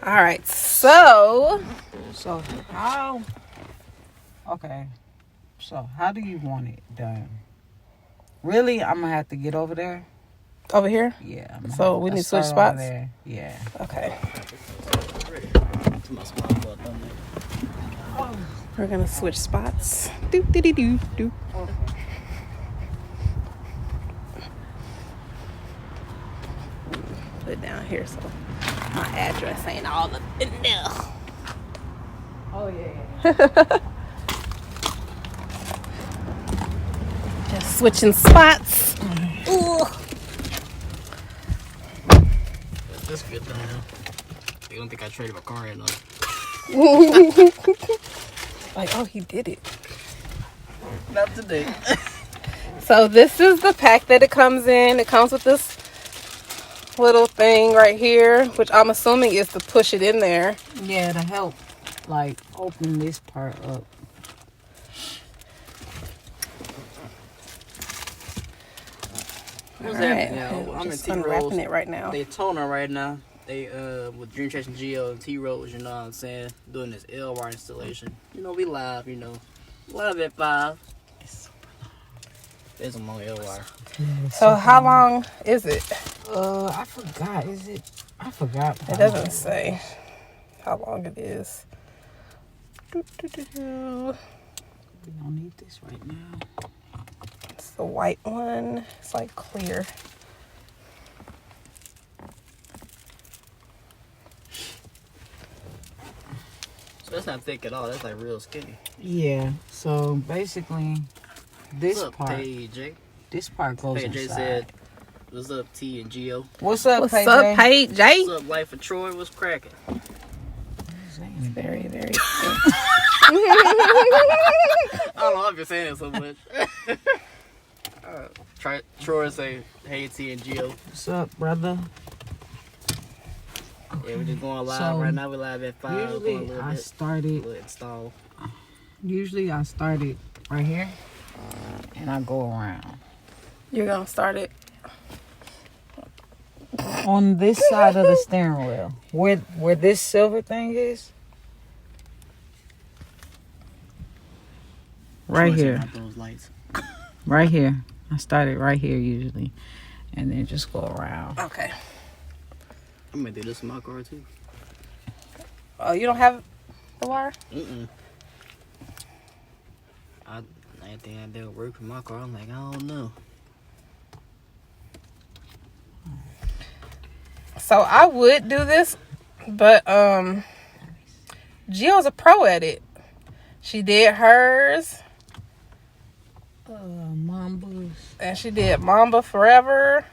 All right, so how? Okay. So how do you want it done? Really, I'm gonna have to get over there. over here. Yeah. So we need to switch start over spots. there. Yeah. Okay, To my small butt, don't they? we're gonna switch spots. Do do do do do. Put it down here so my address ain't all up in there. Oh yeah. Just switching spots. Ooh. That's good though. They don't think I traded my car in though. Like, oh, he did it. Not today. So this is the pack that it comes in. It comes with this little thing right here, which I'm assuming is to push it in there. Yeah, to help, like, open this part up. What's All right, happening now? I'm in just T-Rose. unwrapping it right now. Daytona right now. They with Dream Chasing Geo and T-Rose, you know what I'm saying? Doing this LR installation. You know, we live, you know. Live at 5. There's a more LR. So how long is it? I forgot. Is it? I forgot. It doesn't say how long it is. Do-do-do-do. We don't need this right now. It's the white one. It's like clear. So that's not thick at all. That's like real skinny. Yeah. So basically, this What's up, part, PJ? this part goes PJ inside. said, "What's up, T and Geo? What's up, What's PJ? up, Paige? Jay? What's up, Life of Troy? What's cracking?" Very, very. I don't know. I've been saying it so much. Troy say, "Hey, T and Geo." What's up, brother? Yeah, we're just going live So, right now. We're live at 5. Usually, Going a little I bit. started. Little install. Usually, I started right here, and I go around You're gonna start it. on this side of the steering wheel, where this silver thing is. Right Troy said here. not those lights. Right here. I started right here usually. And then just go around. Okay. I'm gonna do this in my car too. Oh, you don't have the wire? Anything I do work with my car, I'm like, I don't know. So I would do this, but Gio's a pro at it. She did hers, Mambas. and she did Mamba Forever.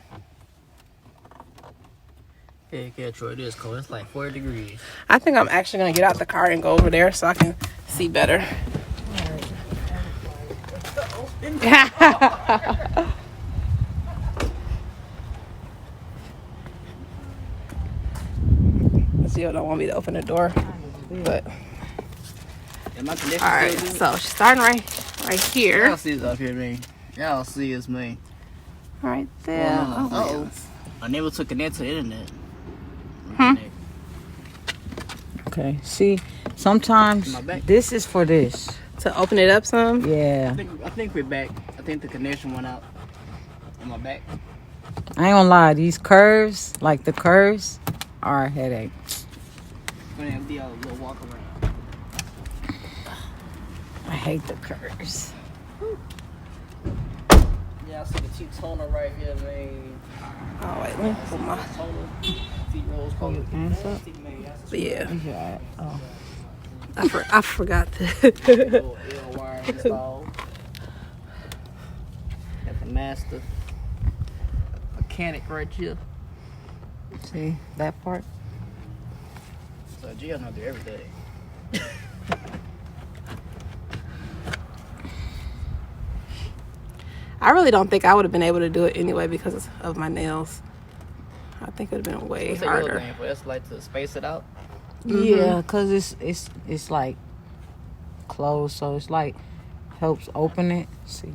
Yeah, Troy, this cold. It's like 40 degrees. I think I'm actually gonna get out the car and go over there so I can see better. Gio don't want me to open the door, but And my connection all right. still good? So she's starting right Y'all here, see this up here, man. Y'all see this, man. right there. Uh-oh. Oh, I never took connect to the internet. Okay. See, sometimes My back. this is for this. to open it up some. Yeah. I think we're back. I think the connection went out on my back. I ain't gonna lie, these curves, like the curves, are a headache. When I do a little walk around. I hate the curves. Yeah, I see the T-Toner right here, man. Oh wait, let me put my. T-Rose Hold your hands up. Yeah, Yeah. Oh. I forgot to. Little L wire installed. Got the master mechanic right here. See that part? So Gio not do everything. I really don't think I would have been able to do it anyway because of my nails. I think it would have been way What's the other harder. thing for us, like to space it out? Yeah, cause it's like closed, so it's like helps open it. See,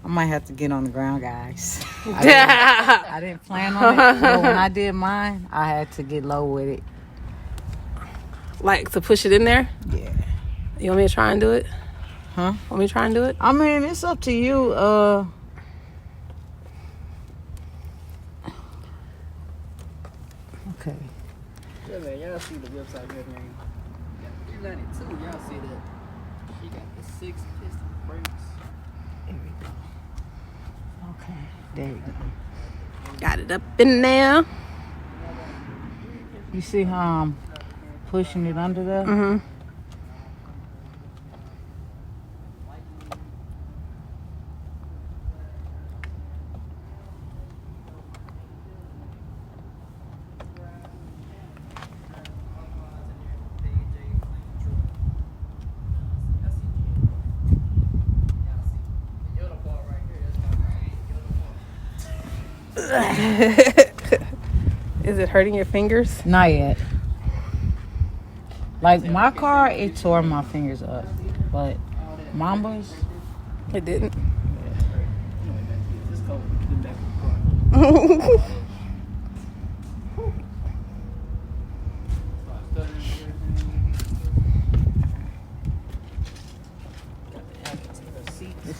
I might have to get on the ground, guys. I didn't plan on it, but when I did mine, I had to get low with it. Like to push it in there? Yeah. You want me to try and do it? Huh? Want me to try and do it? I mean, it's up to you. Okay. Yeah, man, y'all see the website here, man. Yeah, 392, y'all see that. She got the 6 piston brakes. There we go. Okay. There you go. Got it up in there. You see how I'm pushing it under there? Mm-hmm. Is it hurting your fingers? Not yet. Like my car, it tore my fingers up, but Mamba's. It didn't. It's cold. Get back in the car.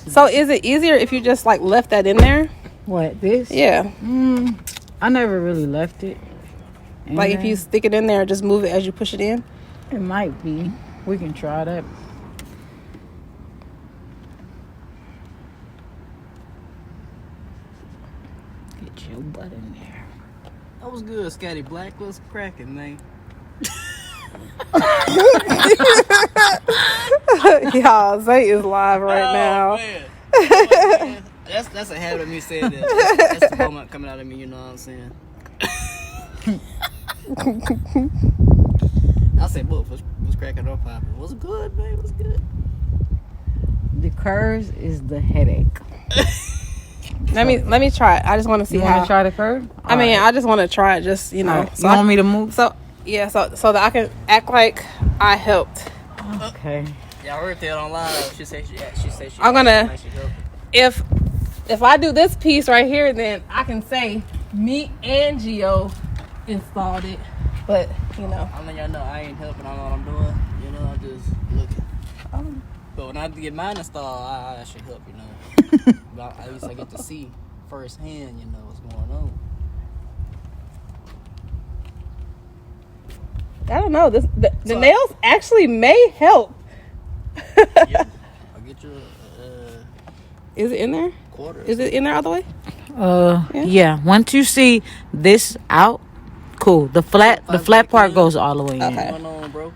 So is it easier if you just like left that in there? What, this? Yeah. I never really left it. in Like if there. you stick it in there and just move it as you push it in? It might be. We can try that. Get your butt in there. That was good, Scotty Black. What's cracking, man? Y'all, Zay is live right now. Man. Oh, man. That's a habit of me saying that. That's the moment coming out of me, you know what I'm saying? I said, "Book was cracking or popping. Was good, man. Was good." The curves is the headache. Let me try it. I just want to see You how. want to try the curve? I mean, I just want to try it. Just you know. Alright. So You want me to move? So yeah. So that I can act like I helped. Okay. Y'all heard that on live. She said she I'm gonna- like she helped. If I do this piece right here, then I can say me and Gio installed it. But you know. I'm letting y'all know I ain't helping. I know what I'm doing. You know, I'm just looking. But when I get mine installed, I should help. You know. But at least I get to see firsthand. You know what's going on. I don't know. The nails actually may help. Yeah. I'll get you Is it in there? a quarter. Is it in there all the way? Yeah. Once you see this out, cool. The flat part goes all the way in. Okay. What's going on, bro?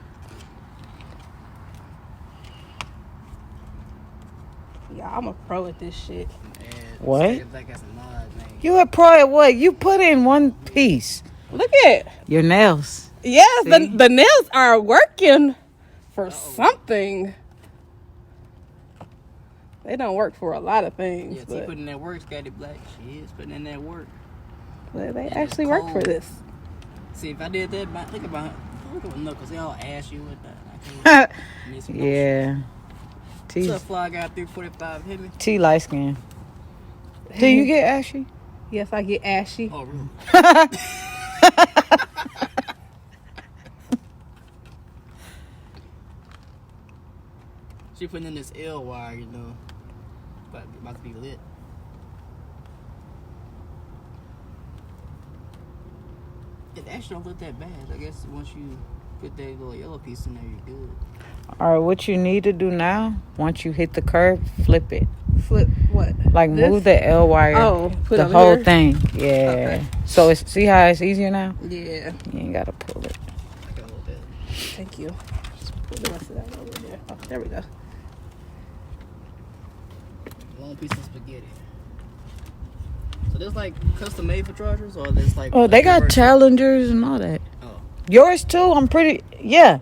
Yeah, I'm a pro at this shit. And What? Scotty Black got some knives, man. You a pro at what? You put in one piece. Look at Your nails. yes, See? the nails are working for something. They don't work for a lot of things, Yeah, T but putting in that work, Scotty Black. She is putting in that work. they actually work for this. See, if I did that, look at my knuckles. They all ashy with that. I can't. Yeah. What's up, Fly Guy 345? Hit me. T light skin. Do you get ashy? Yes, I get ashy. Oh, really? She putting in this L wire, you know. About to be lit. It actually don't look that bad. I guess once you put that little yellow piece in there, you're good. All right, what you need to do now, once you hit the curve, flip it. Flip what? Like This? move the L wire, Oh, put the it whole here? thing. Yeah. Okay. So see how it's easier now? Yeah, You ain't got to pull it. I can hold that. thank you. Just put the rest of that over there. Oh, there we go. Long piece of spaghetti. So there's like custom made for chargers, or there's like. Oh, they got universal? challengers and all that. Oh. Yours too? I'm pretty, yeah.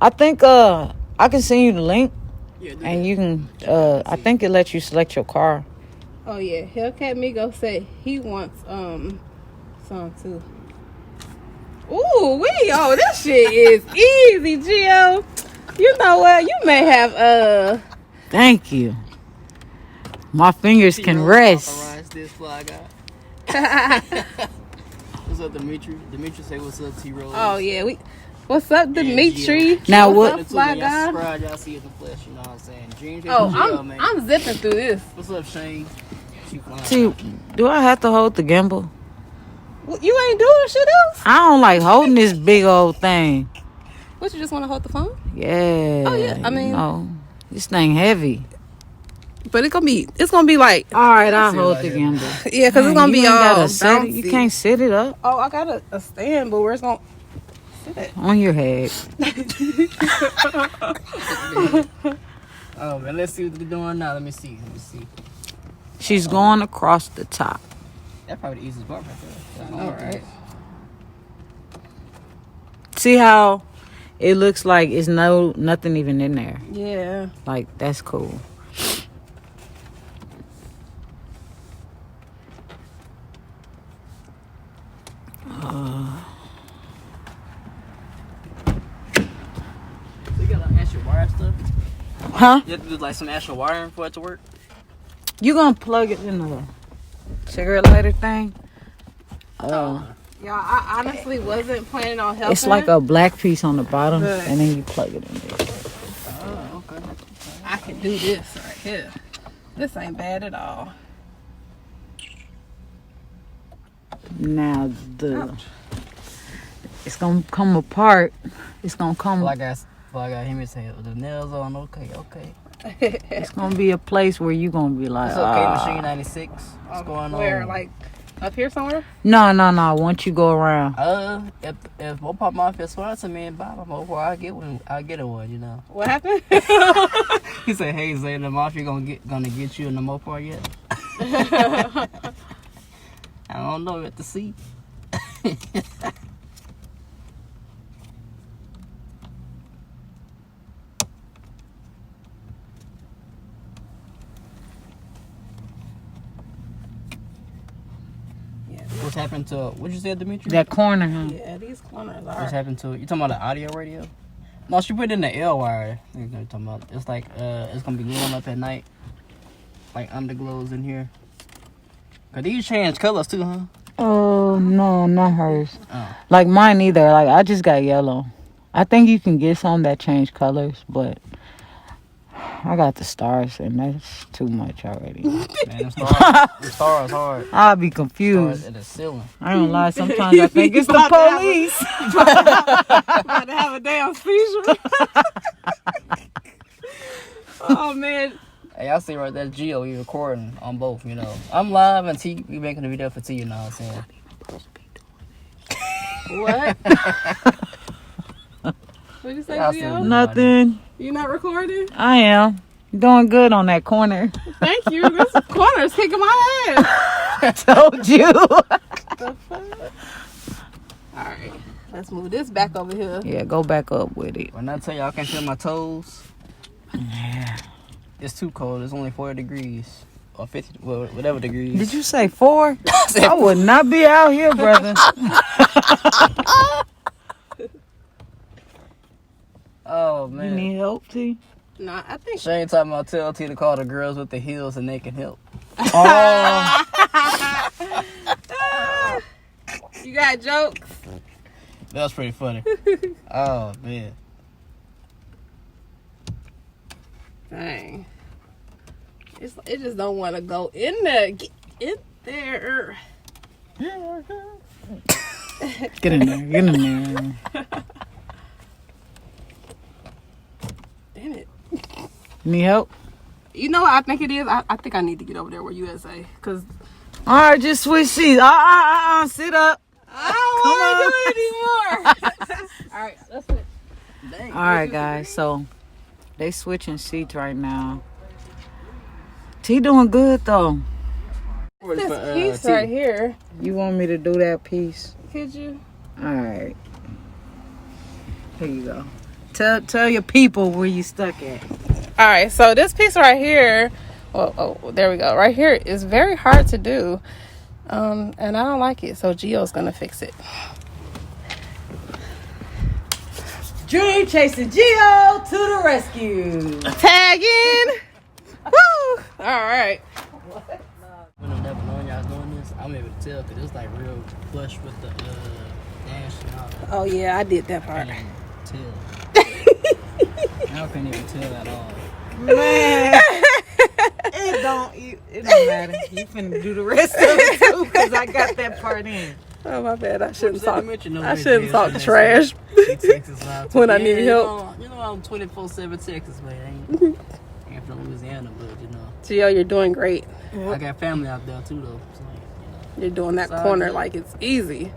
I think I can send you the link Yeah, do and that. you can, I think it lets you select your car. Oh yeah, Hellcat Migo said he wants some too. Ooh wee! Oh, this shit is easy, Gio. You know what? You may have Thank you. My fingers can T-Rose rest. authorized this Fly Guy. What's up, Dimitri? Dimitri say what's up, T-Rose. Oh yeah, What's up, Dimitri? Now What's what- up, fly Y'all guy? subscribe, y'all see it in the flesh, you know what I'm saying? Dream Oh, Geo, man. I'm zipping through this. What's up, Shane? She flying. See, do I have to hold the gimbal? What, you ain't doing shit else? I don't like holding this big old thing. What, you just want to hold the phone? Yeah. Oh, yeah, I mean- no, this thing heavy. But it's gonna be like, All right, I'll see hold right the here. gimbal. yeah, because it's Man, gonna be you ain't all gotta set it. You bouncy. can't sit it up Oh, I got a stand, but where's gonna sit? on your head. Oh, man, let's see what they're doing now. Let me see. She's going across the top. That's probably the easiest part right there. All right. See how it looks like it's nothing even in there. Yeah. Like, that's cool. So you got like extra wire stuff? Huh? You have to do like some extra wiring for it to work? You gonna plug it in the cigarette lighter thing? Yeah, I honestly wasn't planning on helping. It's like a black piece on the bottom, Good. and then you plug it in there. Oh, okay. I can do this right here. This ain't bad at all. Now it's gonna come apart. It's gonna come. Well, I got him and say the nails on. Okay. It's gonna be a place where you gonna be like, It's okay, Machine 96. What's going on? Where, like, up here somewhere? No. Once you go around, If Mopar Mafia sponsor me and buy my Mopar, I'll get a one, you know. What happened? He said, "Hey, Zay, the Mafia gonna get you in the Mopar yet?" I don't know. We have to see. Yeah, What's happened to what you said, Dimitri? that corner, huh? yeah, these corners What's are. happened to it? You talking about the audio radio? No, she put it in the L wire. I think you're talking about. It's like it's gonna be glowing up at night, like underglows in here. Cause these change colors too, huh? Oh no, not hers. Oh. Like mine either. Like I just got yellow. I think you can get some that change colors, but I got the stars, and that's too much already. Man, them stars hard. I'll be Stars confused. at the ceiling. I don't lie. Sometimes I think it's the police. About to have a damn seizure. Oh, man. Hey, y'all see right there, Geo, we recording on both, you know. I'm live and T, we making a video for T, you know what I'm saying? What? What'd you say, Y'all Gio? see- Nothing. You not recording? I am doing good on that corner. Thank you. This corner's kicking my ass. I told you. The fuck? All right. Let's move this back over here. Yeah, go back up with it. When I tell you I can't feel my toes, Yeah. it's too cold. It's only 40 degrees. Or 50, well, whatever degrees. Did you say 4? I would not be out here, brother. Oh, You man. need help, T? Nah, I think. Shane talking about tell T to call the girls with the heels and they can help. Oh, You got jokes? That was pretty funny. Oh, man. Dang. It just don't want to go in there. Get in there. get in there. Get in there. Damn it. Need help? You know what I think it is? I think I need to get over there where USA. Because All right, just switch seats. Sit up. I don't want to do it anymore. All right, let's switch. Dang. All right, guys. So they switching seats right now. T doing good though. This piece right here. You want me to do that piece? Could you? All right. Here you go. Tell your people where you stuck at. All right, so this piece right here, oh, there we go. Right here is very hard to do, and I don't like it. So Gio's gonna fix it. Dream chasing Geo to the rescue. Tag in. Woo! All right. When I'm never knowing y'all doing this, I'm able to tell because it's like real flush with the dash and all that. Oh yeah, I did that part. I couldn't even tell at all. Man, it don't matter. You finna do the rest of it too, cause I got that part in. Oh my bad, I shouldn't What talk. you mention, no I way, shouldn't Jay, talk that's trash She texts us loud too. when I need help. You know I'm 24/7 Texas, man. I ain't from Louisiana, but you know. Gio, you're doing great. I got family out there too, though. So, you know. You're doing that Sorry, corner Jay. like it's easy.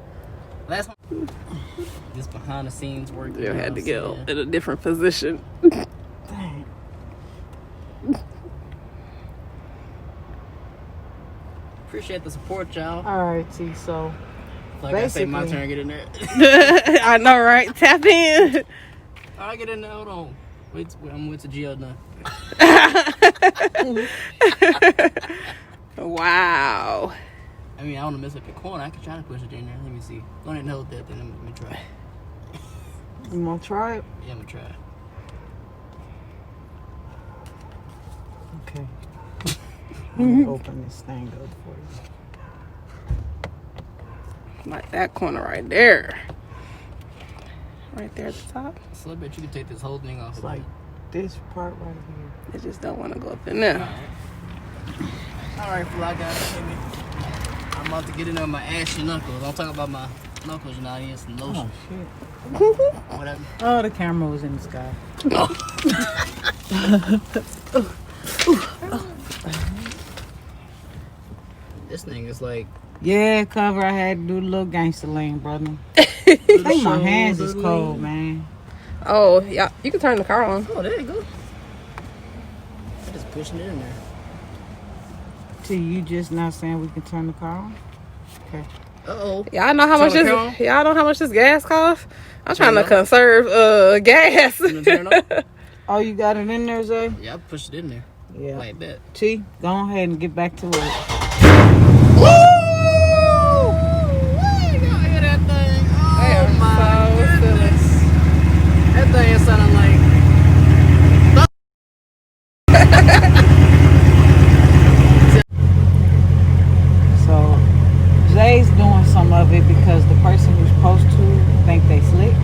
Last one. Just behind the scenes work. You had to get Yeah. in a different position. Dang. Appreciate the support, y'all. All right, T. So Like I say, my basically- turn to get in there. I know, right? Tap in. I get in there. Hold on. Wait, I'm with the Geo now. Wow. I mean, I want to mess up the corner. I can try to push it in there. Let me see. Go ahead and hold that. Then let me try. You wanna try it? Yeah, I'm gonna try. Okay. Let me open this thing up for you. Like that corner right there. Right there at the top. So I bet you can take this whole thing off. It's like this part right here. They just don't want to go up in there. All right, Fly guys. I'm about to get in there with my ashy knuckles. I'm talking about my knuckles, you know. I need some lotion. Oh shit. Whatever. Oh, the camera was in the sky. This thing is like. Yeah, cover. I had to do the little gangster lane, brother. I think my hands is cold, man. Oh, yeah. You can turn the car on. Oh, there you go. I'm just pushing it in there. T, you just not saying we can turn the car on? Okay. Uh-oh. Y'all know how much Turn this. the car on? Y'all know how much this gas costs. I'm trying Turn to it on? conserve gas. You turn it on? Oh, you got it in there, Zay? Yeah, I pushed it in there. Yeah. Like that. T, go ahead and get back to work. Woo! Y'all hear that thing? Oh my goodness. That thing is sounding like. So, Zay's doing some of it because the person who's supposed to think they slick.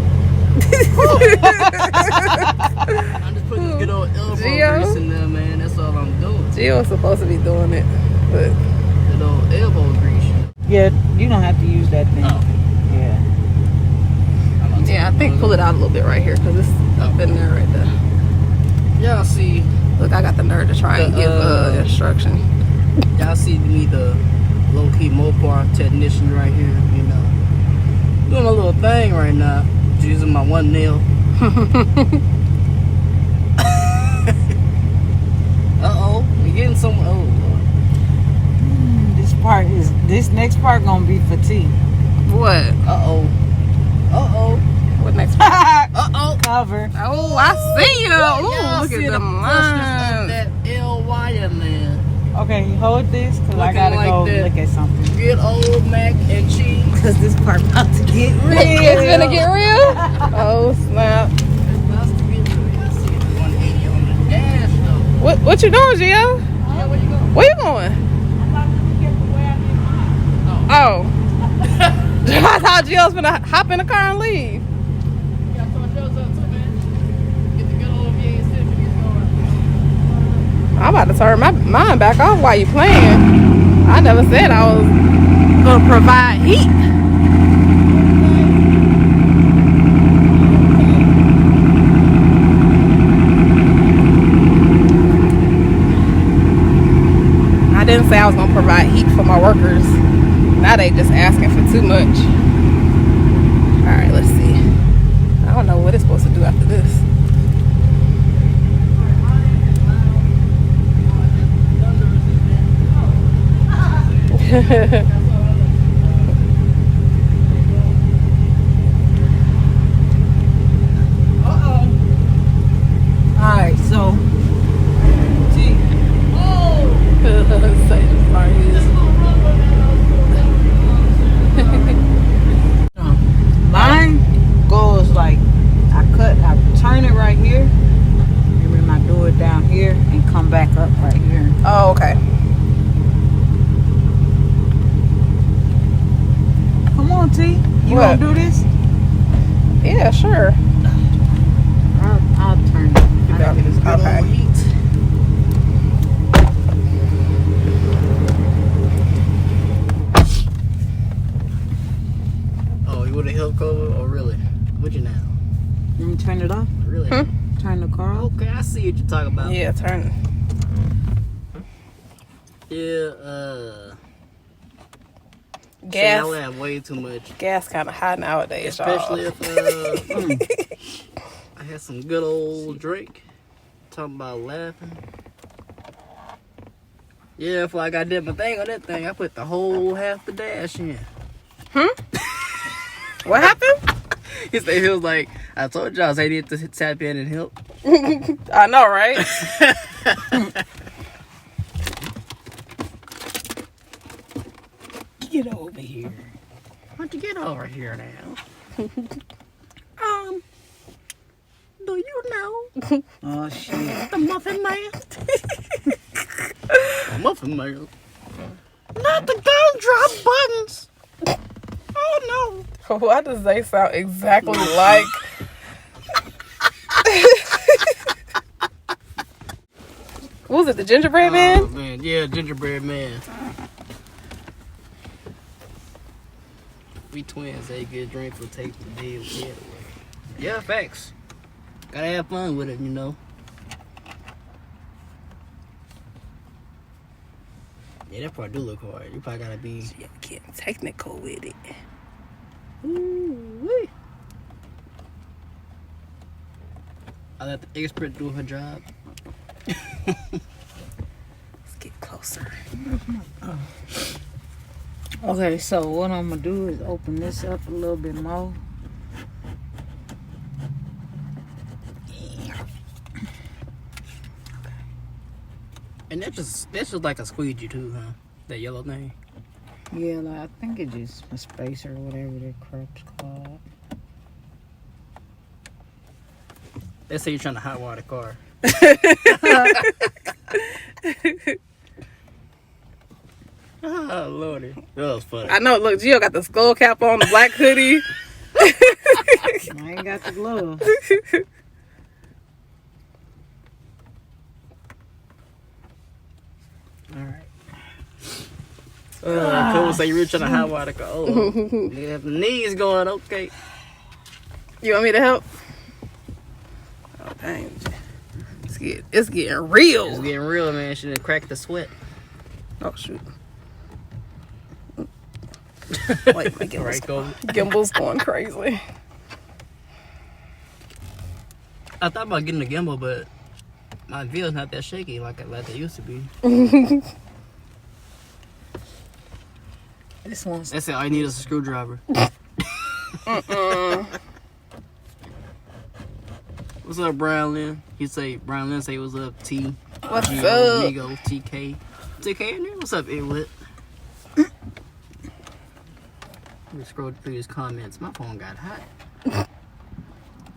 I'm just putting this good old elbow Gio? grease in there, man. That's all I'm doing. Gio's supposed to be doing it. But Good old elbow grease. Yeah, you don't have to use that thing. Oh. Yeah. yeah, I think pull it out a little bit right here because it's up in there right there. Y'all see, Look, I got the nerve to try and give instruction. y'all see me, the low-key Mopar technician right here, you know. Doing a little thing right now. Just using my one nail. Uh-oh, we getting some, oh, Lord. This next part gonna be for T. What? Uh-oh. Uh-oh. What next? Uh-oh. Cover. Oh, I see you. Y'all Ooh, look see at the them brushness of lines. that L wire, man. Okay, hold this because I Looking gotta like go that. look at something. Good old mac and cheese. Because this part about to get real. It's gonna get real? Oh, snap. It's about to get real. Y'all see the 180 on the dash, though. What you doing, Gio? Yeah, where you going? Where you going? Oh. I thought Gio was gonna hop in the car and leave. You got some shows up too, man. Get the good old VA Centuries going. I'm about to turn my mine back off while you playing. I never said I was gonna provide heat. I didn't say I was gonna provide heat for my workers. Now they just asking for too much. All right, let's see. I don't know what it's supposed to do after this. Alright, so T, mine goes like I turn it right here, and then I do it down here and come back up right here. Oh, okay. Come on, T. You You What? gonna do this? Yeah, sure. I'll turn it. I Got think this good Okay. old heat. Oh, you want a hill cover? Oh, really? Would you now? You want me to turn it off? Really? Turn the car off? Okay, I see what you're talking about. Yeah, turn. Yeah, Gas. I would have way too much. Gas kind of high nowadays, Especially y'all. if I had some good old drink. Talking about laughing. Yeah, if I got did my thing on that thing, I put the whole half the dash in. What happened? He was like, I told y'all I need to tap in and help. I know, right? Get over here. Why don't you get over here now? Do you know Oh shit. the Muffin Man? The Muffin Man? Not the gumdrop buttons. Oh no. Why does they sound exactly like? What was it, the gingerbread Oh man? man, yeah, gingerbread man. We twins, they good drink will take the day away. Yeah, facts. Gotta have fun with it, you know. Yeah, that part do look hard. You probably gotta be. Yeah, getting technical with it. Ooh-wee. I let the expert do her job. Let's get closer. Okay, so what I'm gonna do is open this up a little bit more. And that's just like a squeegee too, huh? That yellow thing. Yeah, like I think it's just a spacer or whatever the crap's called. They say you're trying to hot wire the car. Oh lordy, that was funny. I know. Look, Gio got the skull cap on, the black hoodie. I ain't got the glove. Alright. Cole say you were trying to hot wire the car. Oh, you have the knees going, okay. You want me to help? Oh dang! It's getting real. It's getting real, man. She done cracked the sweat. Oh shoot! Wait, my gimbal's, Right, Cole. gimbal's going crazy. I thought about getting a gimbal, but my video's not that shaky like they used to be. This one's That's it. All you need is a screwdriver. What's up, Brian Lynn? Brian Lynn say what's up, T. What's G-O, up? Migo, TK. TK in there? What's up, Edward? Let me scroll through his comments. My phone got hot.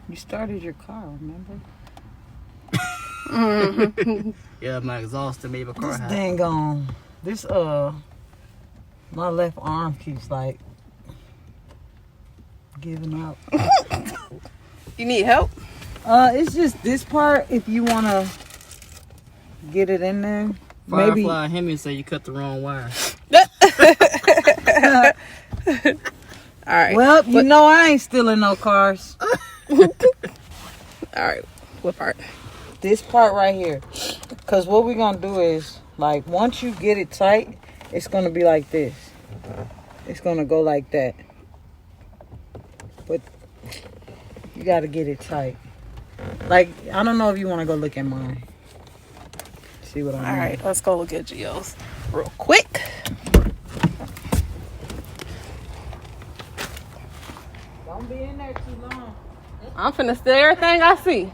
you started your car, remember? Yeah, my exhaust made my car This hot. dang on. This my left arm keeps like giving out. You need help? It's just this part. If you wanna get it in there, maybe. Firefly and Hemi say you cut the wrong wire. All right. Well, you know I ain't stealing no cars. All right. What part? This part right here, cause what we gonna do is like once you get it tight, it's gonna be like this. It's gonna go like that. But you gotta get it tight. Like I don't know if you wanna go look at mine. See what I mean? All right. Let's go look at Gio's real quick. Don't be in there too long. I'm finna steal everything I see.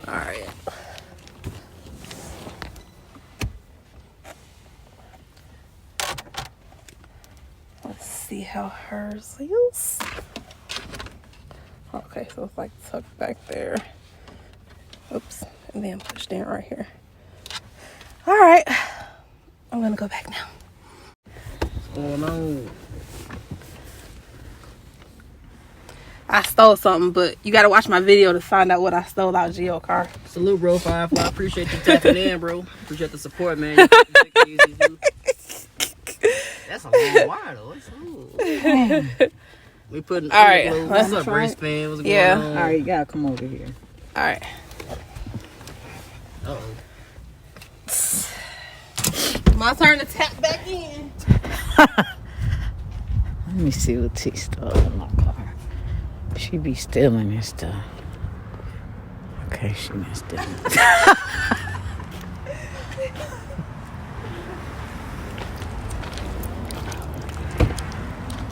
All right. Let's see how hers is. Okay, so it's like tucked back there. Oops, And then push down right here. All right. I'm gonna go back now. What's going on? I stole something, but you gotta watch my video to find out what I stole out Gio car. Salute, bro. Firefly. Appreciate you tapping in, bro. Appreciate the support, man. You take it easy, dude. That's a long wire, though. We putting. All right. What's up, race fan? What's going Yeah. on? All right, you gotta come over here. All right. Uh-oh. My turn to tap back in. Let me see what T stole in my car. She be stealing this stuff. Okay, she not stealing.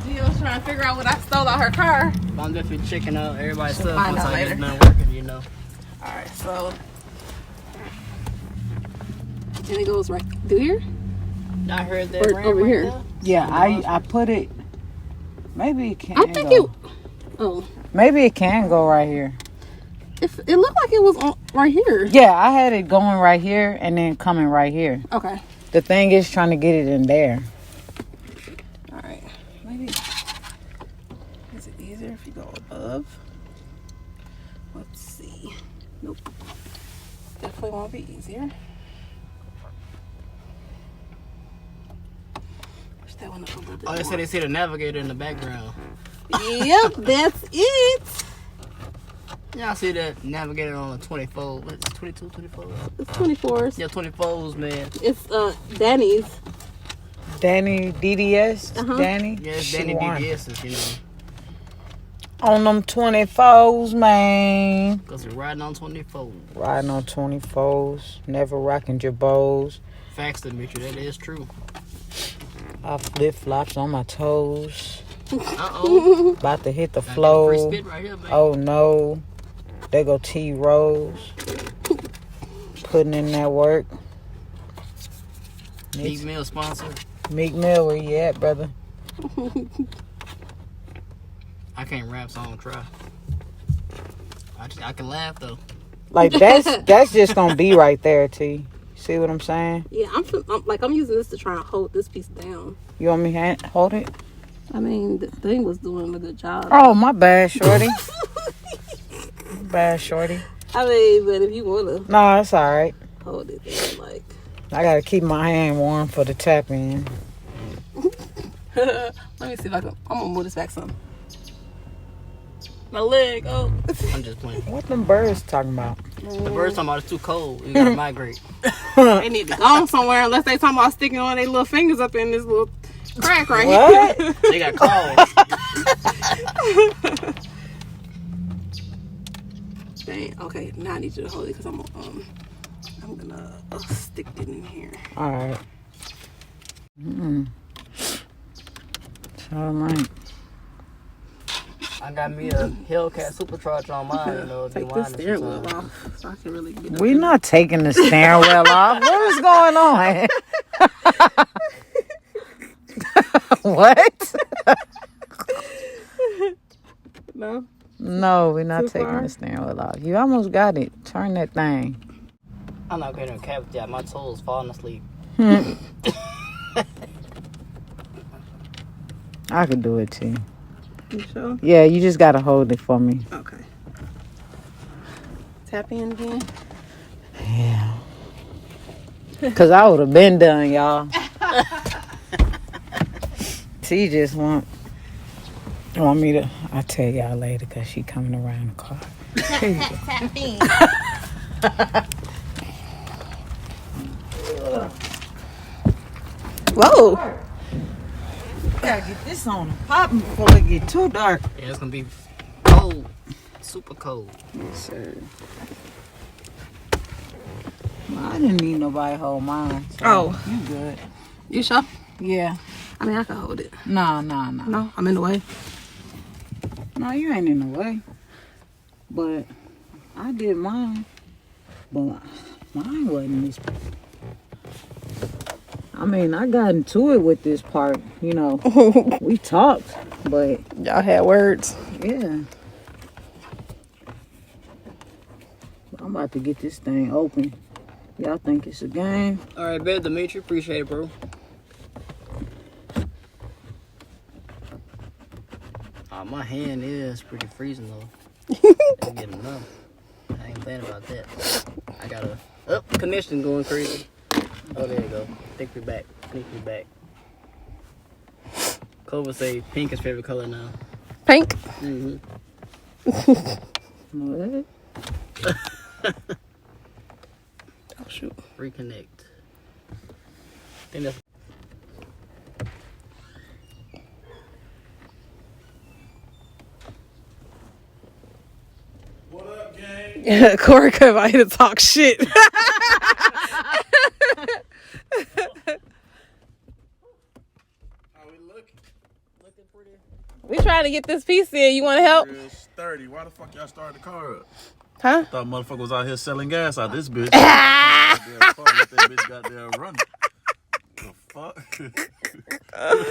Gio's trying to figure out what I stole out her car. I'm definitely checking out everybody's stuff find once out I get later. done working, you know. All right, so. And it goes right through here? I heard that. Or ram over right here. there. Yeah, I put it. Maybe it can. I think it. Oh. Maybe it can go right here. If it looked like it was on, right here. Yeah, I had it going right here and then coming right here. Okay. The thing is trying to get it in there. All right. Maybe. Is it easier if you go above? Let's see. Nope. Definitely won't be easier. Push that one up a little bit. Oh, they more. said they see the navigator in the background. Yep, that's it. Yeah, I see that navigator on the 24. What is it, 22, 24? It's 24s. Yeah, 24s, man. It's Danny's. Danny DDS. Uh-huh. Danny. Yeah, it's She Danny won. DDS's, you know. On them 24s, man. Because we're riding on 24. Riding on 24s. Never rocking Jabos. Facts, Dimitri, that is true. I flip flops on my toes. Uh-oh. About to hit the Free flow. spit right here, man. Oh no. There go T Rose. Putting in that work. Meek Mill sponsor. Meek Mill, where you at, brother? I can't rap, so I don't try. I can laugh, though. Like that's just gonna be right there, T. See what I'm saying? Yeah, I'm using this to try and hold this piece down. You want me hold it? I mean, the thing was doing a good job. Oh, my bad, shorty. Bad, shorty. I mean, but if you wanna No, it's all right. hold it there, like. I gotta keep my hand warm for the tap in. Let me see if I can. I'm gonna move this back some. My leg. Oh. I'm just playing. What them birds talking about? The bird's talking about it's too cold. You gotta migrate. They need to go somewhere unless they talking about sticking on their little fingers up in this little crack right What? here. They got calls. Dang. Okay, now I need you to hold it because I'm gonna stick it in here. All right. All right. I got me a Hellcat Supercharger on mine, you know. Take this steering wheel off so I can really get up We're in not taking the steering wheel off. What is going on? What? No. No, we're not Too taking far? the steering wheel off. You almost got it. Turn that thing. I'm not getting a cavity out. My toes falling asleep. I could do it too. You sure? Yeah, you just gotta hold it for me. Okay. Tap in again. Yeah. Cause I would have been done, y'all. She just want me to. I'll tell y'all later, cause she coming around the car. Here you go. Tap in. Whoa. Gotta get this on popping before it get too dark. Yeah, it's gonna be cold. Super cold. Yes, sir. Well, I didn't need nobody to hold mine. So Oh. you good? You sure? Yeah. I mean, I can hold it. No. No, I'm in the way. No, you ain't in the way. But I did mine. But mine wasn't this. I mean, I got into it with this part. You know, we talked, but Y'all had words. yeah. I'm about to get this thing open. Y'all think it's a game? All right, bet Dimitri. Appreciate it, bro. My hand is pretty freezing though. I'm getting enough. I ain't playing about that. I got a connection going crazy. Oh, there you go. Take me back. Take me back. Clover say pink is favorite color now. Pink. Mm-hmm. What? Oh shoot. Reconnect. I think that's. What up, gang? Yeah, Corey came out here to talk shit. How we looking? Looking pretty. We trying to get this piece in. You want to help? Real sturdy. Why the fuck y'all started the car up? Huh? Thought motherfucker was out here selling gas out this bitch. Goddamn car, let that bitch goddamn running. The fuck? I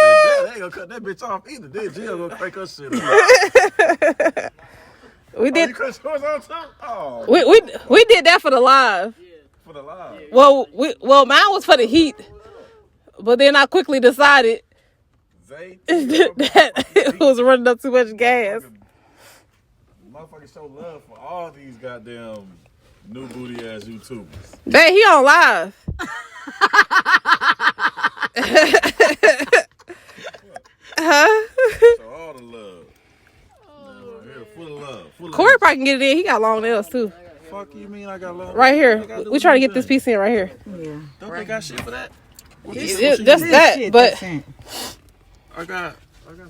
said, they ain't gonna cut that bitch off either. Then Jill gonna crank her shit up. We Oh, did. you cut yours on too? Oh, We did that for the live. for the live. Well, mine was for the heat, but then I quickly decided Zay, that it was running up too much gas. Motherfuckers show love for all these goddamn new booty ass YouTubers. Dang, he on live. Huh? So all the love. Right here, full of love. Full of Corey probably can get it in. He got long nails too. Fuck you mean I got love? Right here. They gotta do We trying to their get this thing. piece in right here. Yeah. Don't they got shit for that? Just that, but I got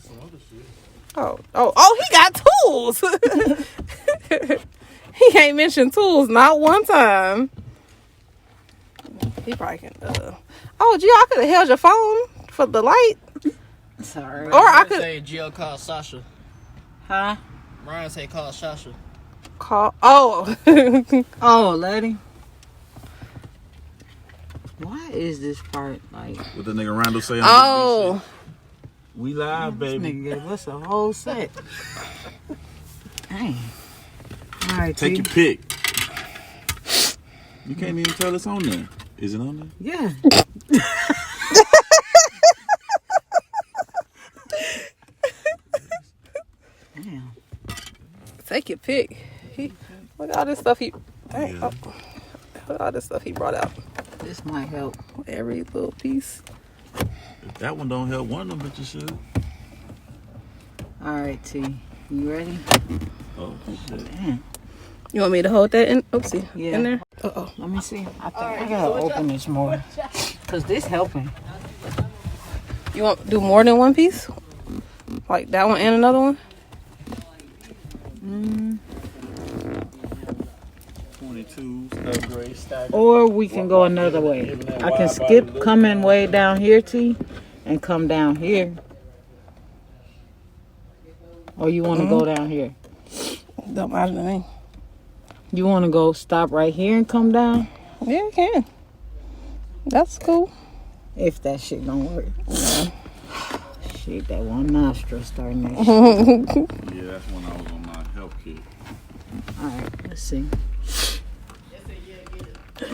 some other shit. oh, he got tools. He ain't mentioned tools not one time. He probably can. Oh, gee, I could have held your phone for the light, Sorry. or I could say Jill called Sasha. Huh? Ryan say call Sasha. call. Oh, Oh, lady. Why is this part like? What the nigga Randall say on oh. we live, This baby. nigga gave us a whole set. Dang. All right, Take T. your pick. You can't even tell it's on there. Is it on there? Yeah. Damn. Take your pick. Look at all this stuff he. Dang, Yeah. look at all this stuff he brought out. This might help. Every little piece. If that one don't help, one of them bitches should. All right, T. You ready? Oh shit. Damn. You want me to hold that in? Oopsie. Yeah. In there? Uh-oh. Let me see. I think I gotta open this more. Cause this helping. You want to do more than one piece? Like that one and another one? 22, third grade stack. Or we can go another way. I can skip coming way down here, T, and come down here. Or you want to go down here? Don't matter to me. You want to go stop right here and come down? Yeah, you can. That's cool. If that shit don't work. Shit, that one nostril starting that shit. Yeah, that's when I was on my health kit. Alright, let's see.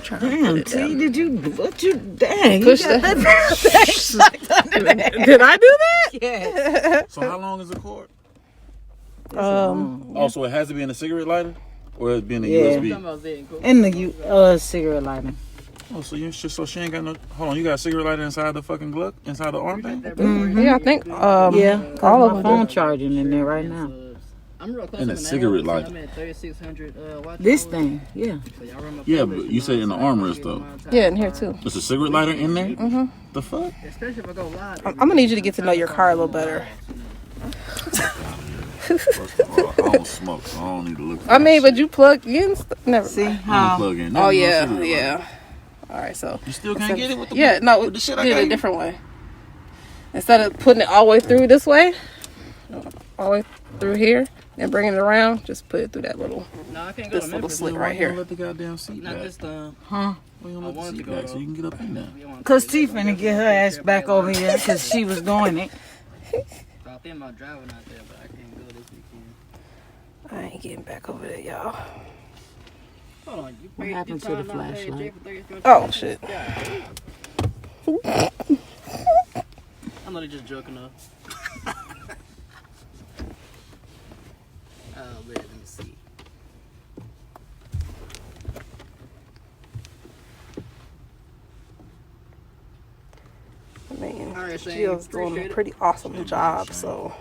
Damn, Damn, T, did you, what you, dang. Push you got that- that sucked under there. Did I do that? Yeah. So how long is the cord? Um, Oh, so it has to be in a cigarette lighter? Or it's being a Yeah. USB? In the cigarette lighter. Oh, so so she ain't got no. Hold on, you got a cigarette lighter inside the fucking glove, inside the arm thing? yeah, I think. Yeah, all all of my them phone do. charging in there right now. I'm real close And a to cigarette lighter. I'm at 3600 watch This hours. thing, yeah. So y'all run my Yeah, playlist, but you said in the know what I'm armrest, saying? though. Give me my Yeah, time. in here too. There's a cigarette lighter in there? Mm-hmm. The fuck? Especially if I go live. I'm gonna need you to get to know your car a little better. First of all, I don't smoke, so I don't need to look for I mean, that but you plug in. Never. See mind. shit. I don't how? plug in. Oh No yeah, cigarette lighter. yeah. All right, so You still can't get it with the yeah, no, with the shit I did got it a you? different way. Instead of putting it all the way through this way, all the way through here, and bringing it around, just put it through that little. No, I can't go This to little Memphis. slit Why right you don't here. let the goddamn seat Not back? this time. Huh? Why you don't I let the wanted seat to go, back so though. you can get up in there? Cause T finna get her ass back over here cause she was doing it. I think my driving out there, but I can't go this weekend. I ain't getting back over there, y'all. Hold on. You What happened to the flashlight? Oh shit. I know they just joking up. Oh, man, let me see. I mean, All right, Shane, Gio's doing a appreciate it. pretty awesome job, so.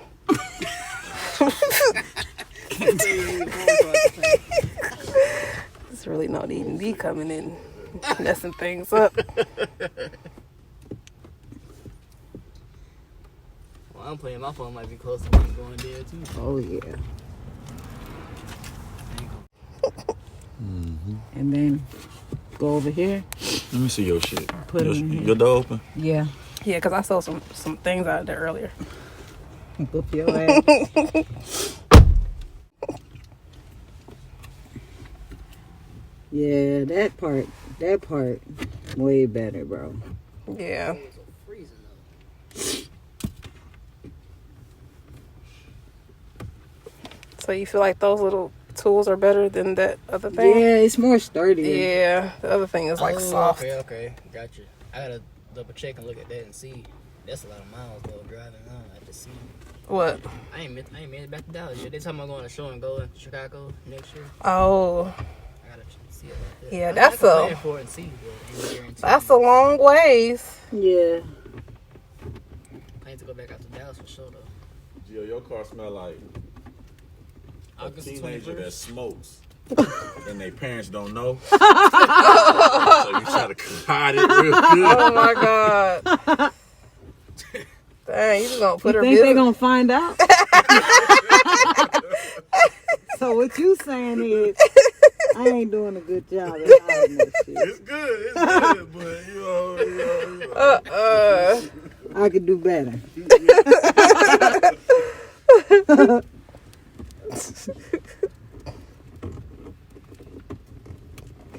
There's really no need in me coming in messing things up. Well, I'm playing my phone might be close to me going there too. Oh yeah. And then go over here. Let me see your shit. Put it in here. Your door open? Yeah. Yeah, because I saw some things out of there earlier. Whoop your ass. Yeah, that part, way better, bro. Yeah. Freezing So you feel like those little tools are better than that other thing? Yeah, it's more sturdy. Yeah, the other thing is like soft. Okay, gotcha. I gotta double check and look at that and see. That's a lot of miles though driving on. I just see. What? I ain't made it back to Dallas yet. They talking about going to show and go in Chicago next year. Oh, I gotta see about that. yeah, I that's can a plan for it and see, but ain't guaranteed. that's a long ways. Yeah. Plan to go back out to Dallas for sure though. Gio, your car smell like a August teenager 21st. that smokes. And their parents don't know. So you try to hide it real good. Oh my god. Dang, you just gonna put You her think they business. gonna find out? So what you saying is, I ain't doing a good job at hiding that shit. It's good, but you know. I could do better.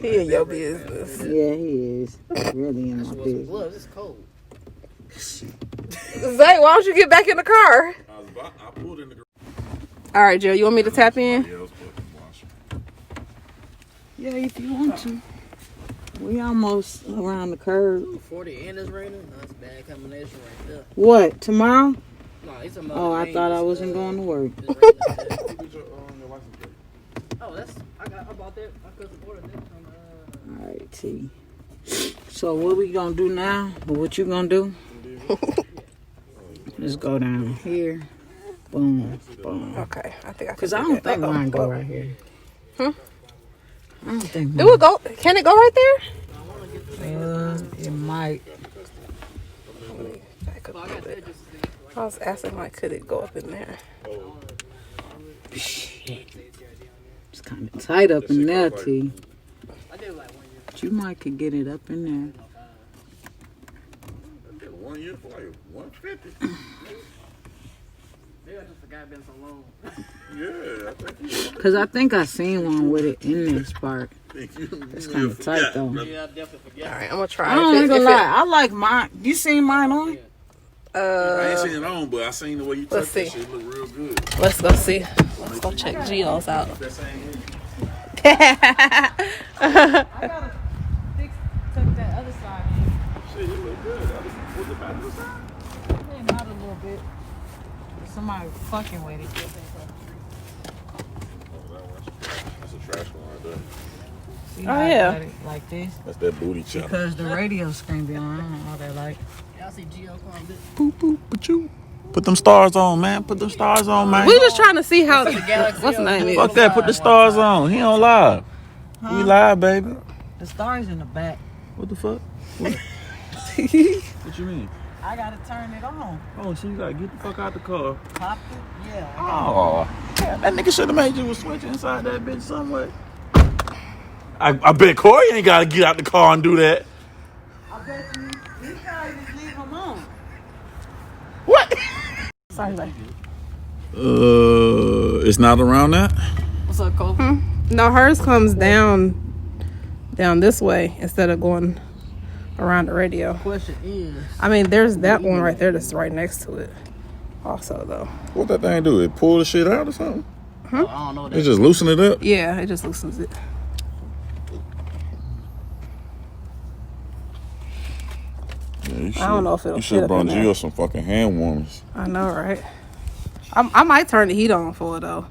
He in your business. Yeah, he is. Really in my What's some business. gloves? It's cold. Zay, why don't you get back in the car? I pulled in the All right, Jill, you want me to tap in? Yeah, if you want to. We almost around the curve. 40 and it's raining. No, that's a bad combination right there. What, tomorrow? No, he's talking about Oh, the I rain thought I just, wasn't going to work. just raining like that. Oh, that's I bought that. My cousin ordered that from All right, T. So what we gonna do now? Or what you gonna do? Let's go down here. Boom, boom. Okay, I think I can. Cause I do don't that. think mine go right here. Huh? I don't think Do it go? Can it go right there? it might. Back up a little bit. I was asking like, could it go up in there? Shit. It's kind of tight up in there, T. But you might could get it up in there. 1 year for like 150. Maybe I just forgot been so long. Yeah, I think you. Cause I think I seen one with it in this part. It's kind of tight though. Yeah, I definitely forget. All right, I'm gonna try. I don't ain't gonna lie. I like mine. You seen mine on? I ain't seen it on, but I seen the way you Let's touch that see. shit. Look real good. Let's go see. Let's go check Gio's out. That same I gotta tuck that other side shit, it look good. Was it back to the side? in. Not a little bit. Somebody fucking with it. That's a trash one right there. See Oh, how I yeah. got it like this? That's that booty channel. Because the radio screen be on. I don't know how they like. Y'all see Gio come this? Boop, boop, ba-choo. Put them stars on, man. Put them stars on, man. We just trying to see how. Galaxy What's the name? Fuck Is? that. Put the stars on. He on live. We live, baby. The stars in the back. What the fuck? What you mean? I gotta turn it on. Oh, so you gotta get the fuck out the car. Pop it? Yeah. Oh, yeah, that nigga should have made you a switch inside that bitch somewhere. I bet Corey ain't gotta get out the car and do that. I bet you probably just leave them on. What? Sorry, like. It's not around that. What's up, Cole? No, hers comes down this way instead of going around the radio. Question is, I mean, there's that one right there that's right next to it. Also, though. What that thing do? It pull the shit out or something? I don't know It that. just loosen it up. Yeah, it just loosens it. I don't know if it'll You fit should have up in brought there. Gio some fucking hand warmers. I know, right? I might turn the heat on for her though.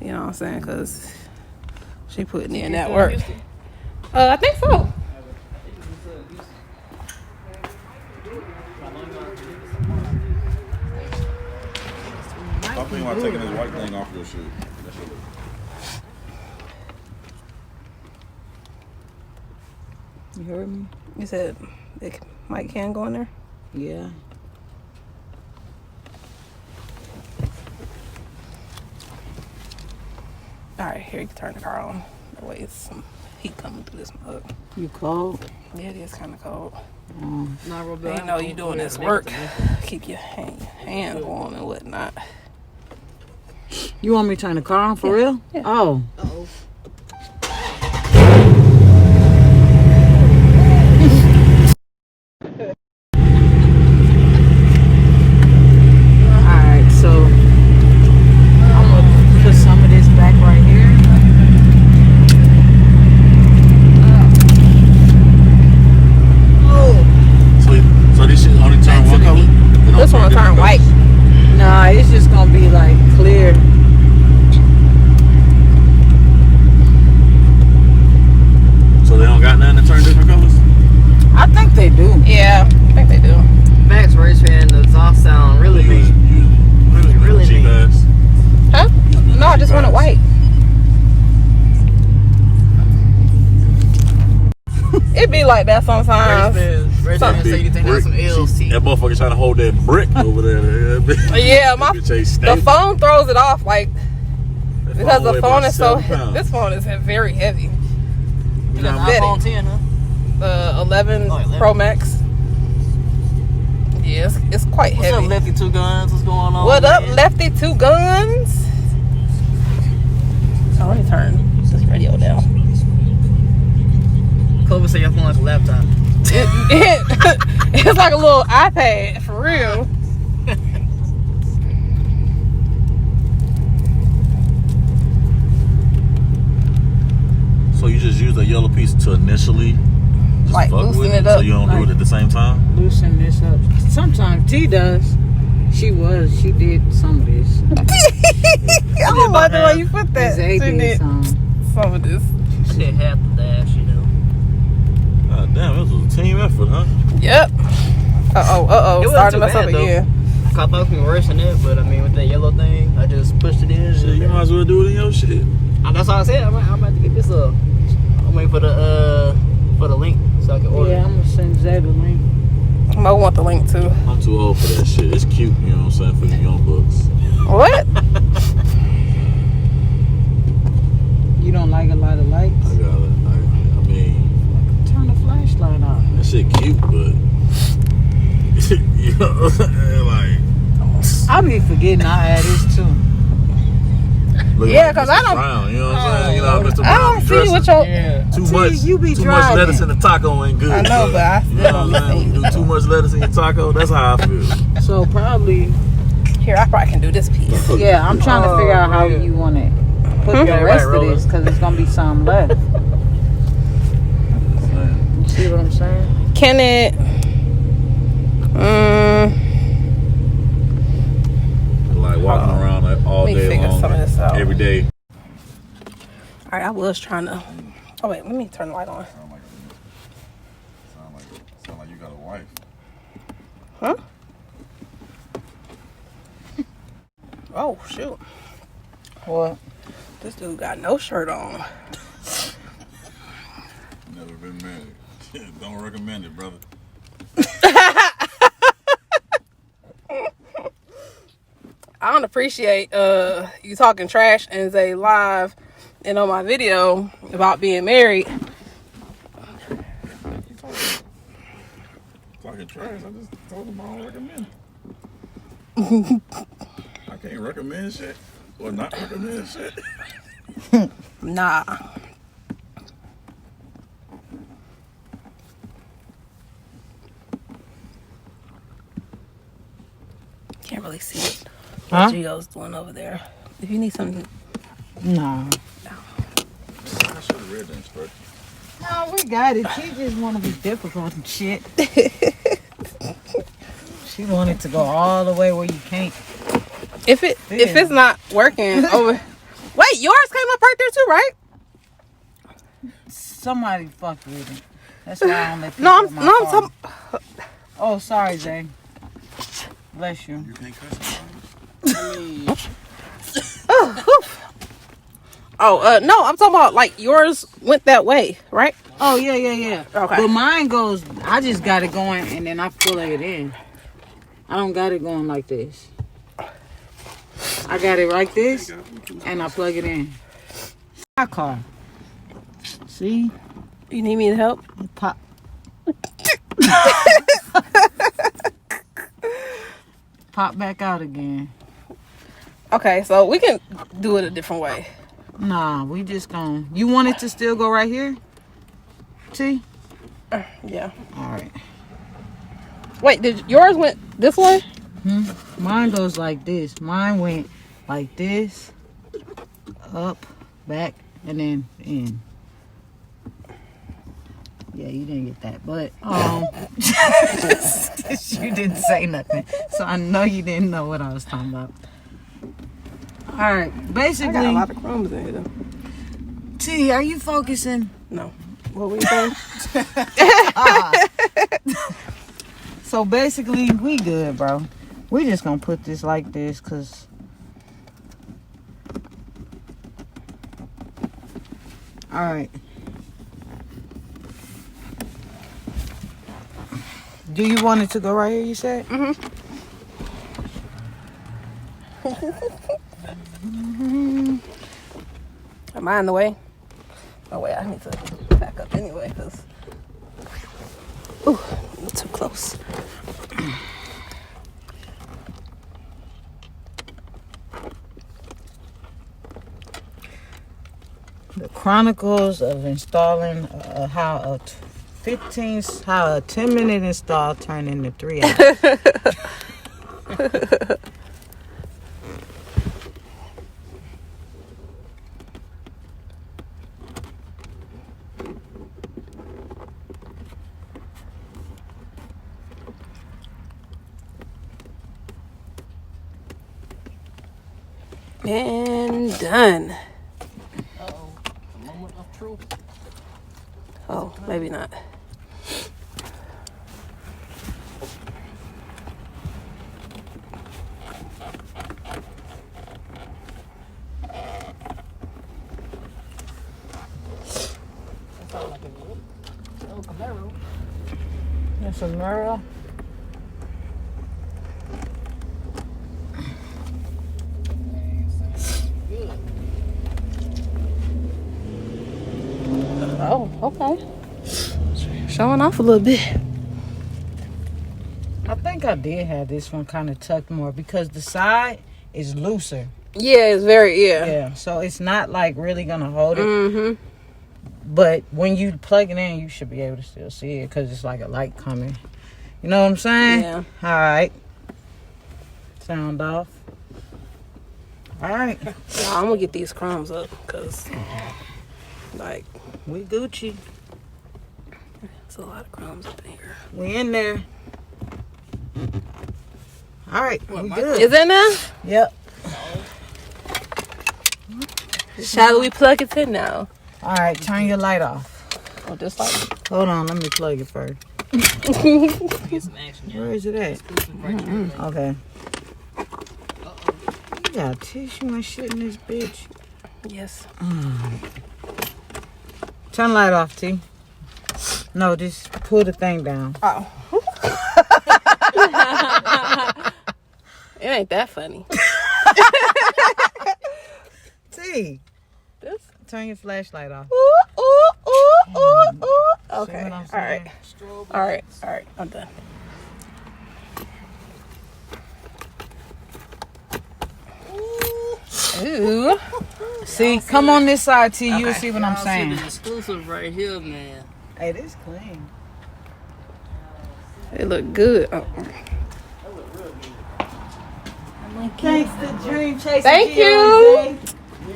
You know what I'm saying? Because she putting in that work. I think so. Stop thinking about taking this white thing off your shit. You heard me? You said it might can go in there? Yeah. All right, here you can turn the car on. That way it's some heat coming through this mug. You cold? Yeah, it is kind of cold. Nah, real They know you doing this work. Keep your hand warm and whatnot. You want me to turn the car on for real? Yeah. Oh. Alright, so I'm gonna put some of this back right here. So this shit only turn one color? It don't This one will turn different white. colors? Nah, it's just gonna be like clear. So they don't got nothing to turn different colors? I think they do. Yeah, I think they do. Max race fan, the exhaust sound really mean. Really cheap mean. ass. Huh? No, I just want it white. It be like that sometimes. Race fan say you think that's some LC. That motherfucker trying to hold that brick over there. Yeah, That bitch ain't the stable. phone throws it off like That because the weigh phone about is so. 7 pounds. This phone is very heavy. You got Betty. an iPhone 10, huh? The 11 Oh, 11. Pro Max. Yeah, it's quite What's heavy. up, Lefty Two Guns? What's going on? What up, man? Lefty Two Guns? Oh, let me turn this radio down. Clover said your phone like a laptop. It's like a little iPad, for real. So you just use a yellow piece to initially just Like fuck loosen with it so up. you don't do Like- it at the same time? Loosen this up. Sometimes T does. She did some of this. I don't like the way you put that. Zay She did did some. some of this. I did half the dash, you know. God damn, this was a team effort, huh? Yep. Uh It oh. wasn't Starting too to mess up bad, though. again. I thought it was worse than it, but I mean, with that yellow thing, I just pushed it in. Shit, you might as well do it in your shit. That's all I said. I'm about to get this up. I'm waiting for the link so I can order. Yeah, I'm gonna send Zay the link. Mo want the link too. I'm too old for that shit. It's cute, you know what I'm saying, for the young bucks. What? You don't like a lot of lights? I got it. I mean, Turn the flashlight on. that shit cute, but you know what I'm saying? Like, I be forgetting I had this too. look Yeah, like 'cause Mr. I don't- Brown, you know what I'm saying? You know, Mr. I Brown don't be see dressing. what your. Yeah. Too See, much, you be too much driving. lettuce in the taco ain't good. I know, but I You still know don't what I'm saying? think. You do too much lettuce in your taco, that's how I feel. So probably, Here, I probably can do this piece. yeah. I'm trying to figure out how you want to put the Yeah, rest right, of this because it's gonna be some left. You see what I'm saying? Can it? Like walking around like all Let me day figure long, some of this out. every day. All right, I was trying to. Oh wait, let me turn the light on. Sound like you got a wife. Huh? Oh shoot! What? This dude got no shirt on. Never been married. Don't recommend it, brother. I don't appreciate you talking trash and Zay live and on my video about being married. Talking trash. I just told him I don't recommend. I can't recommend shit or not recommend shit. Nah. Can't really see it. Huh? What Gio's doing over there. If you need something, No. I should have read the instructions. No, we got it. She just want to be difficult and shit. She wanted to go all the way where you can't. If it's not working over. Wait, yours came up right there too, right? Somebody fucked with it. That's why I don't let people No, in my I'm car. talking. Oh, sorry, Jay. Bless you. You can't cuss. No, I'm talking about like yours went that way, right? Oh, yeah. Okay. But mine goes, I just got it going and then I plug it in. I don't got it going like this. I got it like this and I plug it in. My car. See? You need me to help? Pop. Pop back out again. Okay, so we can do it a different way. Nah, we just gonna. You want it to still go right here? T? Yeah. Alright. Wait, did yours went this way? Mine goes like this. Mine went like this, up, back, and then in. Yeah, you didn't get that, but you didn't say nothing, so I know you didn't know what I was talking about. All right, I got a basically, lot of crumbs in here though. T, are you focusing? No. What were you saying? So basically, we good, bro. We just gonna put this like this, cause. All right. Do you want it to go right here, you said? Mm-hmm. Am I in the way? Oh wait, I need to back up anyway, cause ooh, I'm too close. The Chronicles of Installing how a 10-minute install turned into 3 hours. And done. Moment of truth. Oh, maybe not. That's a mirror. Oh, okay. Showing off a little bit. I think I did have this one kind of tucked more because the side is looser. Yeah, it's very Yeah, so it's not like really gonna hold it. Mm-hmm. But when you plug it in, you should be able to still see it because it's like a light coming. You know what I'm saying? Yeah. All right. Sound off. All right. I'm gonna get these crumbs up because, like, We Gucci. it's a lot of crumbs up in here. We in there. All right. We my- good. Is it now? Yep. Shall we plug it in now? All right. Turn your light off. Or just like Hold on. Let me plug it first. Get some action. Where is it at? Exclusive right here. Okay. You got tissue and shit in this bitch. yes. Turn the light off, T. No, just pull the thing down. Oh. It ain't that funny. T. This. Turn your flashlight off. Ooh, ooh, ooh, ooh, ooh. See Okay. what I'm All saying? right. All right. All right. I'm done. Ooh. See, come on this side, T. You'll see what I'm Y'all saying. See the exclusive right here, man. Hey, this clean. It look good. Oh. Thanks to Dream Chasing. Thank you.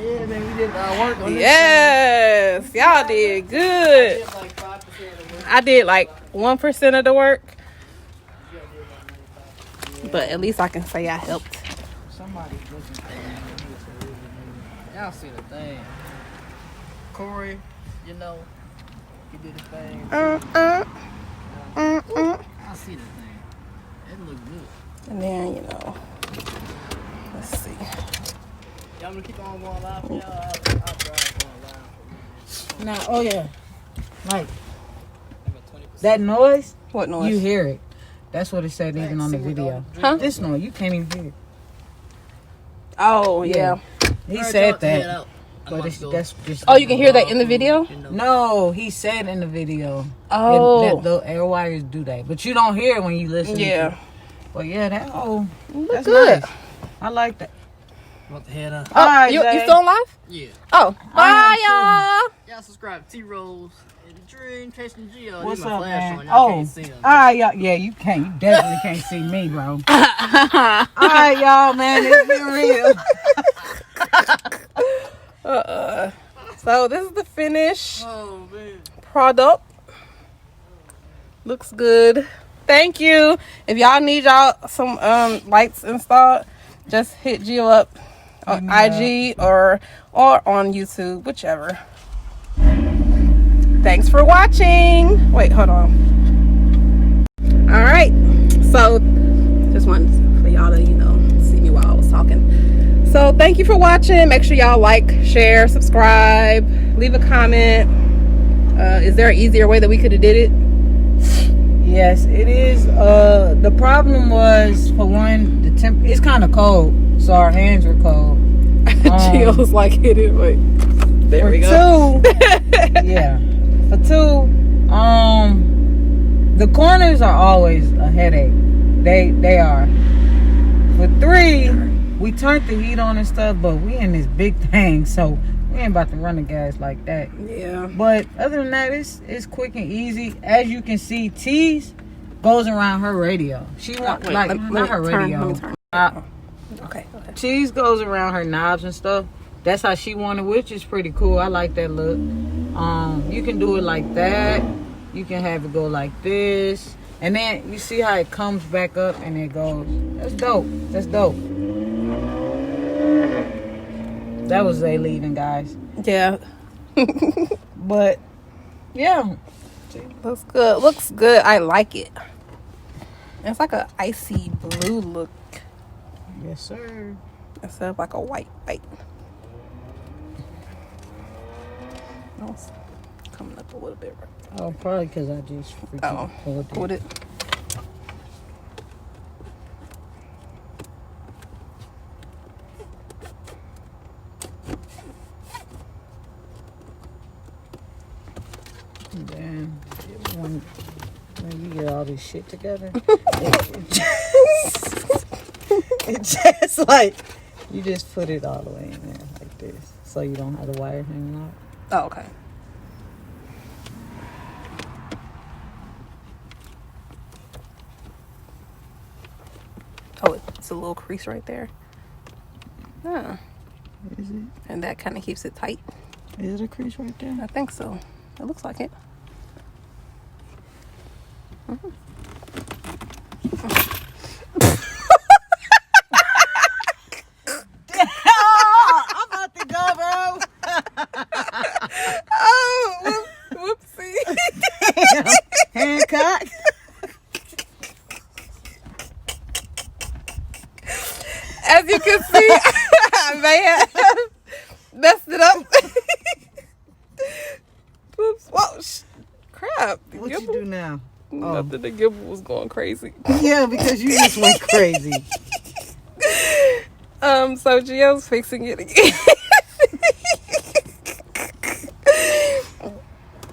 Yeah, man, we did our work on Yes. Y'all did good. this. Like 5% of the work. I did like 1% of the work. But at least I can say I helped. Somebody's looking for me. Y'all see the thing. Corey, you know, he did the thing. I see the thing. It look good. And then, you know, let's see. Y'all want to keep on going live for y'all? I'll drive going live for you. Now, oh yeah, like I got 20%. that noise, What noise? you hear it. That's what it said even on the video. Huh? This noise, you can't even hear it. Oh, yeah. He said that, but that's just. Oh, you can hear that in the video? No, he said in the video. Oh. That the air wires do that, but you don't hear it when you listen. Yeah. To it. But yeah, that's good. nice. I like that. Want the head up? Oh, All right, you Zay. still on live? Yeah. Oh, bye, y'all. Y'all subscribe to T-Rolls and Dream Chasing Geo. What's These my up, flash man? on. Y'all Oh, can't see 'em. all right, y'all. Yeah, you can't. You definitely can't see me, bro. All right, y'all, man. It's been real. So this is the finished Oh, man. product. Looks good. Thank you. If y'all need some lights installed, just hit Gio up on IG or on YouTube, whichever. Thanks for watching. Wait, hold on. All right. So just wanted for y'all to, see me while I was talking. So thank you for watching. Make sure y'all like, share, subscribe, leave a comment. Is there an easier way that we could have did it? Yes, it is. The problem was, for one, the temp. It's kind of cold, so our hands were cold. Gio's like, hit it. Wait. There we go. Two, yeah. For two, the corners are always a headache. They are. For three, we turned the heat on and stuff, but we in this big thing, so we ain't about to run the gas like that. Yeah. But other than that, it's quick and easy. As you can see, Tease goes around her radio. She wants Wait, not let me her turn, radio. let me turn. Okay, go ahead. Tease goes around her knobs and stuff. That's how she wanted, which is pretty cool. I like that look. You can do it like that. You can have it go like this, and then you see how it comes back up and it goes. That's dope. That's dope. That was Zay leaving, guys. Yeah. But yeah, Looks good. Looks good. I like it. It's like a icy blue look yes sir. instead of like a white. Oh, it's coming up a little bit right. Oh, probably because I just freaking pulled it. Pulled it. And then when you get all this shit together, it just like you just put it all the way in there like this, so you don't have the wire hanging out. Oh, okay. Oh, it's a little crease right there. Yeah. Is it? And that kind of keeps it tight. Is it a crease right there? I think so. It looks like it. I'm about to go, bro. Oh, whoopsie. Damn. Hancock. As you can see, I may have messed it up. Oops. Whoa, crap. The What you gimbal- do now? Nothing. The gimbal was going crazy. Yeah, because you just went crazy. So Gio's fixing it again.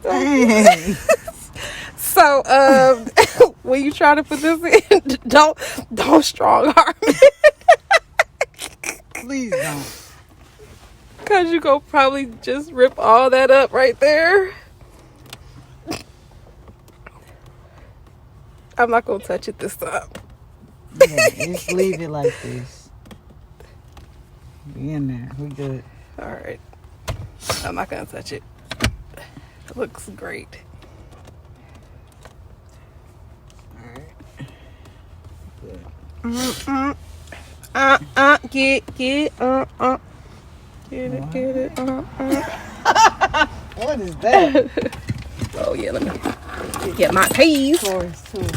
Dang. So, when you try to put this in, don't strong arm it. Please don't. Cause you go probably just rip all that up right there. I'm not gonna touch it this time. Yeah, just leave it like this. Be in there. We good. All right. I'm not gonna touch it. It looks great. Alright. Good. Get it, get it, What is that? Oh yeah, let me get my keys. Toys, tools.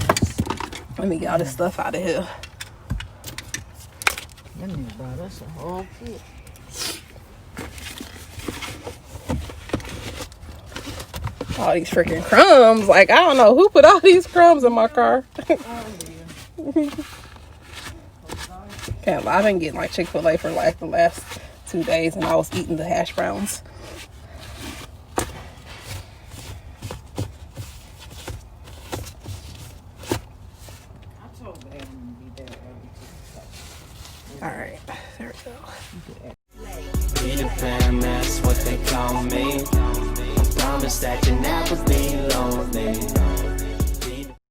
Let me get all this stuff out of here. That nigga brought us a whole kit. All these freaking crumbs. Like, I don't know who put all these crumbs in my car. Can't lie, I've been getting like Chick-fil-A for like the last 2 days, and I was eating the hash browns. All right, there we go. Peter Pan, that's what they call me. I promise that you'll never be